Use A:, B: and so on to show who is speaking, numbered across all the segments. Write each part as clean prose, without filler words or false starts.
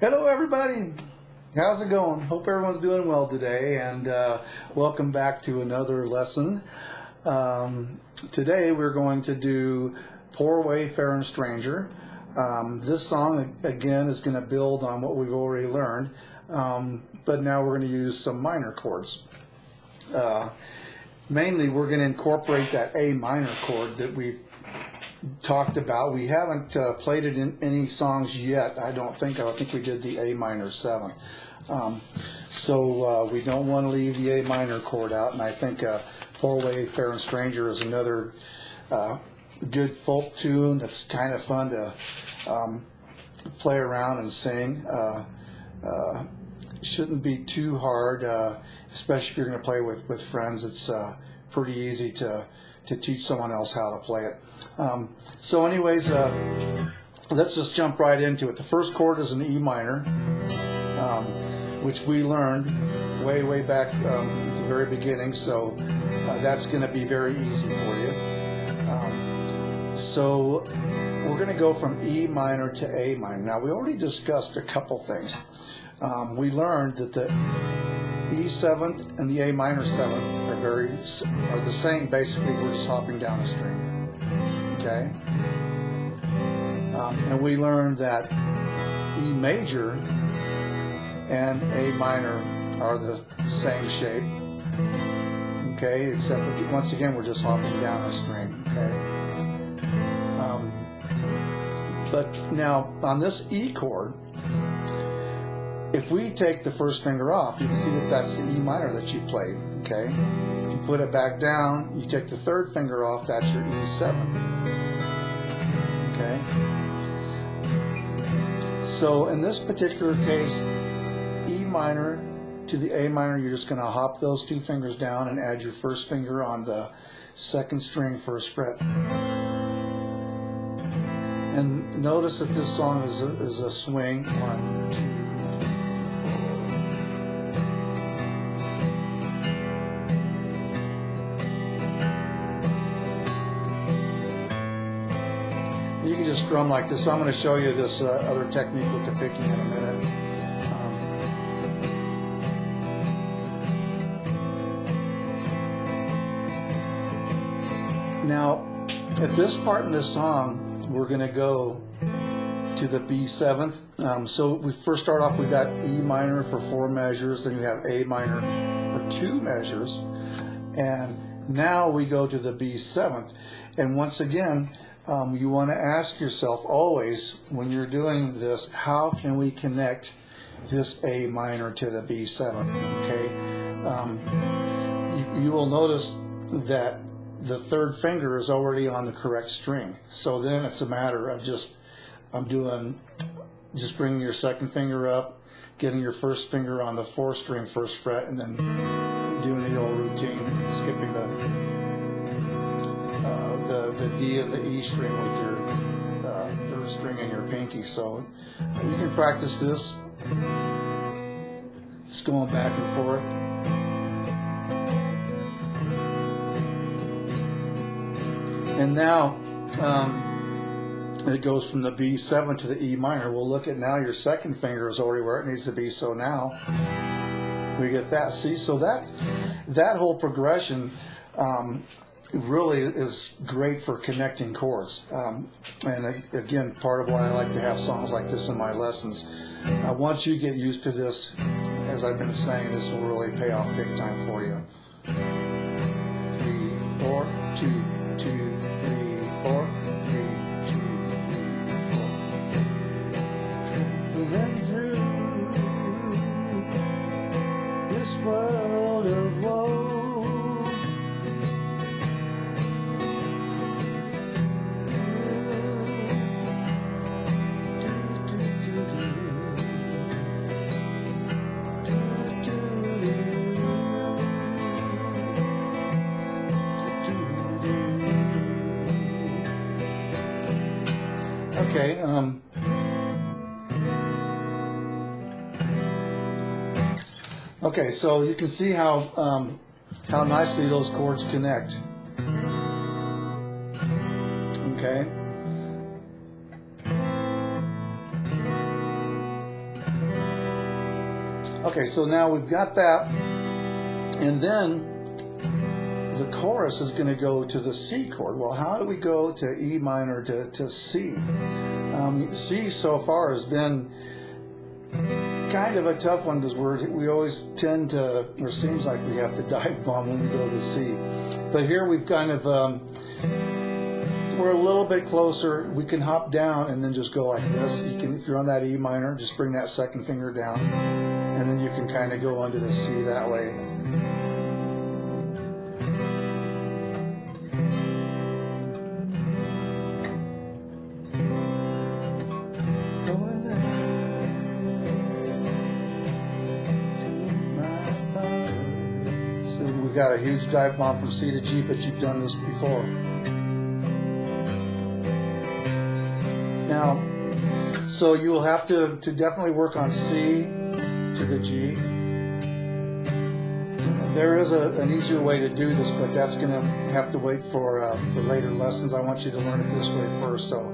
A: Hello everybody, how's it going? Hope everyone's doing well today, and welcome back to another lesson. Today we're going to do Poor Wayfaring Stranger. This song again is going to build on what we've already learned, but now we're going to use some minor chords. Mainly we're going to incorporate that A minor chord that we've talked about. We haven't played it in any songs yet, I don't think. I think we did the A minor 7. So we don't want to leave the A minor chord out, and I think Poor Wayfaring Stranger is another good folk tune that's kind of fun to play around and sing. Shouldn't be too hard, especially if you're going to play with friends. It's pretty easy to teach someone else how to play it. So anyways, let's just jump right into it. The first chord is an E minor, which we learned way back at the very beginning, so that's going to be very easy for you. So we're going to go from E minor to A minor. Now, we already discussed a couple things. We learned that the E7 and the A minor 7 are the same. Basically, we're just hopping down a string. Okay, and we learned that E major and A minor are the same shape. Okay, except once again we're just hopping down a string. Okay, but now on this E chord, if we take the first finger off, you can see that that's the E minor that you played. Okay, if you put it back down, you take the third finger off, that's your E7. Okay, so in this particular case, E minor to the A minor, you're just going to hop those two fingers down and add your first finger on the second string, first fret. And notice that this song is a swing. 1, 2, 3. You can just strum like this. So I'm going to show you this other technique with the picking in a minute. Now, at this part in this song, we're going to go to the B7th. So we first start off, we got E minor for 4 measures, then you have A minor for 2 measures, and now we go to the B7th. And once again, you want to ask yourself always when you're doing this, how can we connect this A minor to the B7? Okay, you will notice that the third finger is already on the correct string. So then it's a matter of just bringing your second finger up, getting your first finger on the 4th string, 1st fret, and then doing the old routine, skipping the D and the E string with your 3rd string and your pinky. So you can practice this, just going back and forth. And now it goes from the B7 to the E minor. We'll look at now your second finger is already where it needs to be, so now we get that. See, so that whole progression really is great for connecting chords. And again, part of why I like to have songs like this in my lessons. Once you get used to this, as I've been saying, this will really pay off big time for you. 3, 4, 2, 2, 3, 4, 3, 2, 3, 4. Traveling through this world of woe. Okay, okay, so you can see how nicely those chords connect. Okay. Okay, so now we've got that, and then the chorus is going to go to the C chord. Well, how do we go to E minor to C? C so far has been kind of a tough one because we always tend to, or seems like we have to dive bomb when we go to C. But here we've kind of, we're a little bit closer. We can hop down and then just go like this. You can, if you're on that E minor, just bring that second finger down, and then you can kind of go onto the C that way. We've got a huge dive bomb from C to G, but you've done this before. Now, so you will have to definitely work on C to the G. There is an easier way to do this, but that's going to have to wait for later lessons. I want you to learn it this way first. So.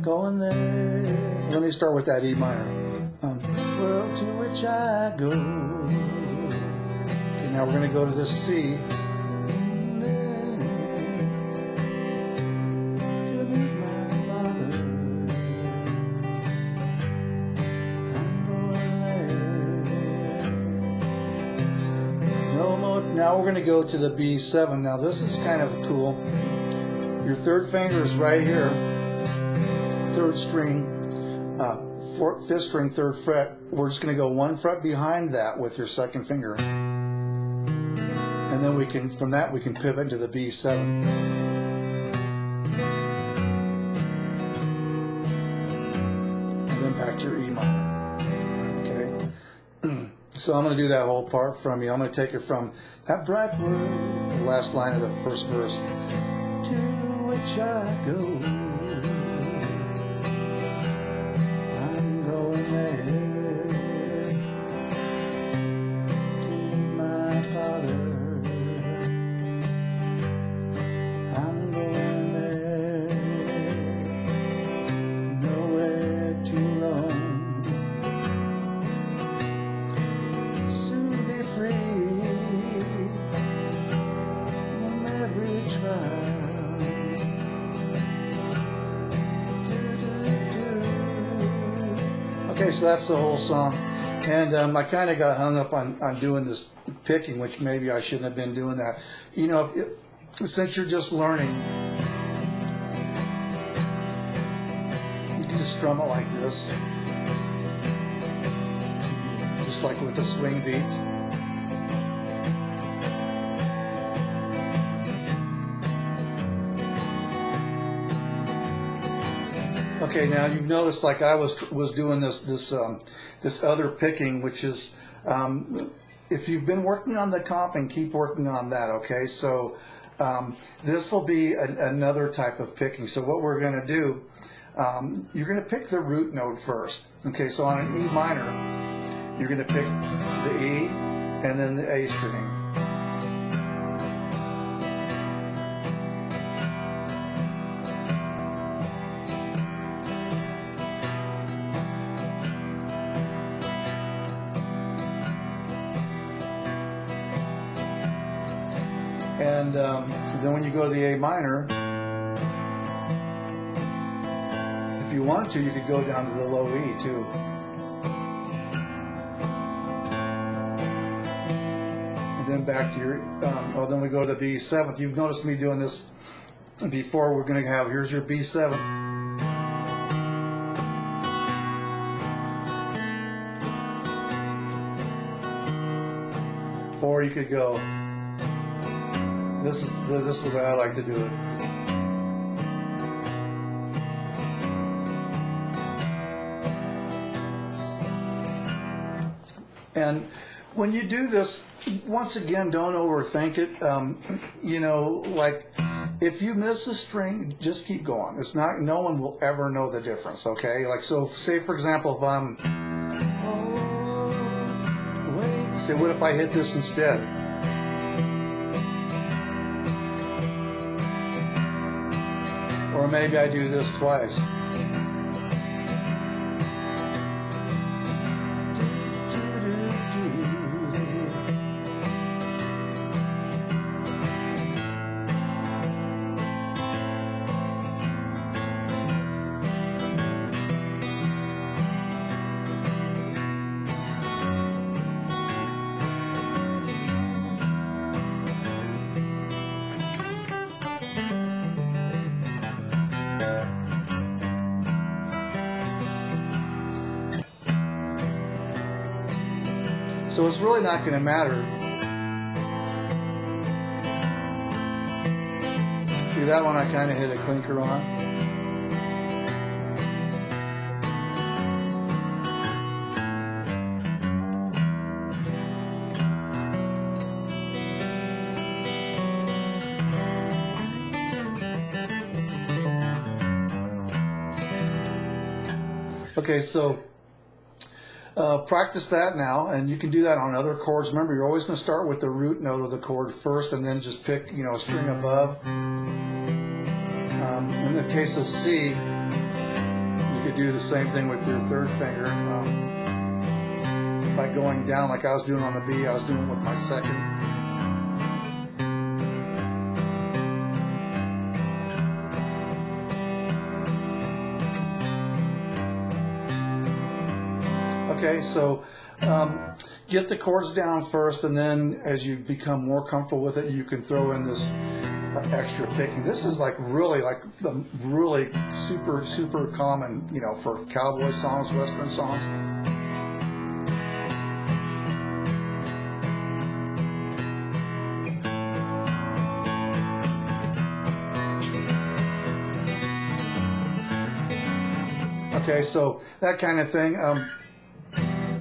A: Going there. Let me start with that E minor. World to which I go. Okay, now we're going to go to this C. To meet my father. I'm going there. No more. Now we're going to go to the B7. Now this is kind of cool. Your third finger is right here. Third string, fifth string, third fret. We're just going to go one fret behind that with your second finger, and then we can, from that, we can pivot to the B7, and then back to your E minor. Okay. So I'm going to do that whole part from you. I'm going to take it from that bright word, the last line of the first verse, to which I go. Okay, so that's the whole song, and I kind of got hung up on doing this picking, which maybe I shouldn't have been doing that. You know, since you're just learning, you can just strum it like this, just like with the swing beat. Okay, now you've noticed, like I was doing this other picking, which is, if you've been working on the comping, keep working on that. Okay, so this will be another type of picking. So what we're going to do, you're going to pick the root note first. Okay, so on an E minor, you're going to pick the E and then the A string. And then when you go to the A minor, if you wanted to, you could go down to the low E too. And then back to your, then we go to the B7th. You've noticed me doing this before. We're going to have, here's your B7. Or you could go, this is the way I like to do it. And when you do this, once again, don't overthink it. You know, like if you miss a string, just keep going. It's not, no one will ever know the difference. Okay, like so. Say for example, if I'm, say, what if I hit this instead? Or maybe I do this twice. So it's really not going to matter. See that one I kind of hit a clinker on? Okay, so practice that now, and you can do that on other chords. Remember, you're always going to start with the root note of the chord first, and then just pick, a string above. In the case of C, you could do the same thing with your third finger, by going down like I was doing on the B. I was doing it with my second. Okay, so get the chords down first, and then as you become more comfortable with it, you can throw in this extra picking. This is really super common, for cowboy songs, western songs. Okay, so that kind of thing.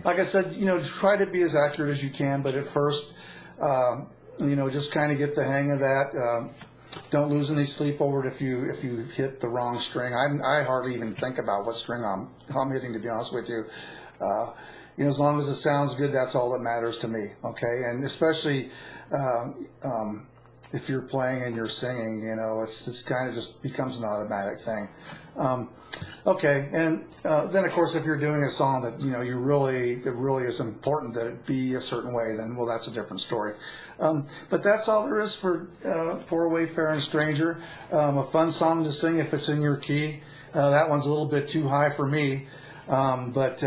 A: Like I said, try to be as accurate as you can, but at first, just kind of get the hang of that. Don't lose any sleep over it if you hit the wrong string. I hardly even think about what string I'm hitting, to be honest with you. As long as it sounds good, that's all that matters to me. Okay, and especially if you're playing and you're singing, it's kind of just becomes an automatic thing. Okay, and then of course if you're doing a song that it really is important that it be a certain way, then well, that's a different story. But that's all there is for Poor Wayfaring Stranger. A fun song to sing if it's in your key. That one's a little bit too high for me, but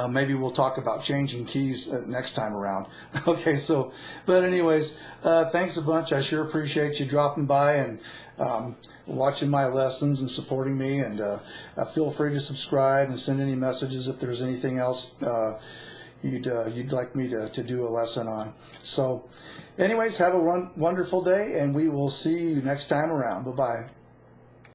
A: maybe we'll talk about changing keys next time around. Okay, so, but anyways, thanks a bunch. I sure appreciate you dropping by and watching my lessons and supporting me, and feel free to subscribe and send any messages if there's anything else you'd like me to do a lesson on. So anyways, have a wonderful day, and we will see you next time around. Bye-bye.